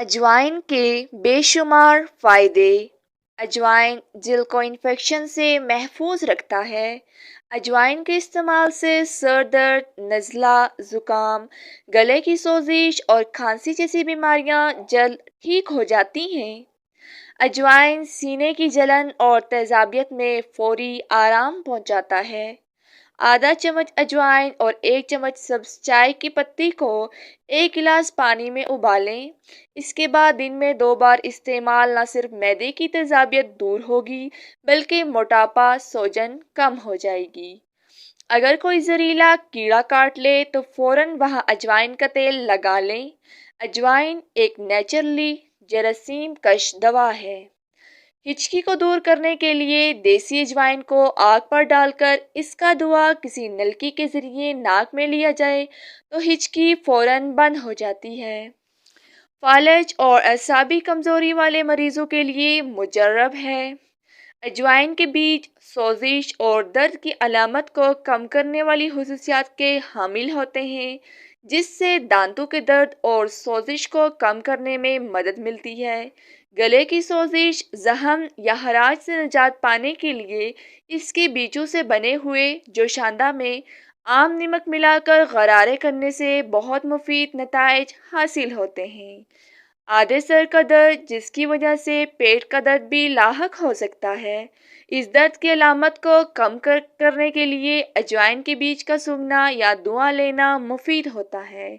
अजवाइन के बेशुमार फ़ायदे। अजवाइन दिल को इन्फेक्शन से महफूज रखता है। अजवाइन के इस्तेमाल से सर दर्द, नज़ला, ज़ुकाम, गले की सोजिश और खांसी जैसी बीमारियां जल्द ठीक हो जाती हैं। अजवाइन सीने की जलन और तेज़ाबियत में फौरी आराम पहुंचाता है। आधा चम्मच अजवाइन और 1 चम्मच सब्ज चाय की पत्ती को 1 गिलास पानी में उबालें। इसके बाद दिन में 2 बार इस्तेमाल न सिर्फ मैदे की तेज़ाबियत दूर होगी बल्कि मोटापा, सोजन कम हो जाएगी। अगर कोई जहरीला कीड़ा काट ले तो फौरन वहां अजवाइन का तेल लगा लें। अजवाइन एक नेचुरली जरासीम कश दवा है। हिचकी को दूर करने के लिए देसी अजवाइन को आग पर डालकर इसका धुआं किसी नलकी के जरिए नाक में लिया जाए तो हिचकी फौरन बंद हो जाती है। फालज और असाबी कमजोरी वाले मरीजों के लिए मुजर्रब है। अजवाइन के बीज सोजिश और दर्द की अलामत को कम करने वाली हुसूसियात के हामिल होते हैं, जिससे दांतों के दर्द और सोजिश को कम करने में मदद मिलती है। गले की सोजिश, जख्म या हराज से निजात पाने के लिए इसके बीजों से बने हुए जोशांदा में आम नमक मिलाकर गरारे करने से बहुत मुफीद नताइज हासिल होते हैं। आधे सर का दर्द, जिसकी वजह से पेट का दर्द भी लाहक हो सकता है। इस दर्द की अलामत को कम करने के लिए अजवाइन के बीज का सूंघना या धुआं लेना मुफीद होता है।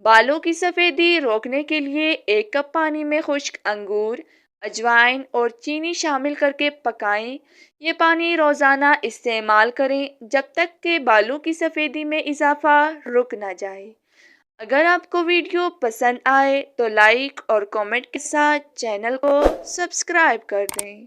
बालों की सफ़ेदी रोकने के लिए 1 कप पानी में खुश्क अंगूर, अजवाइन और चीनी शामिल करके पकाएं। ये पानी रोज़ाना इस्तेमाल करें जब तक कि बालों की सफ़ेदी में इजाफा रुक ना जाए। अगर आपको वीडियो पसंद आए तो लाइक और कमेंट के साथ चैनल को सब्सक्राइब कर दें।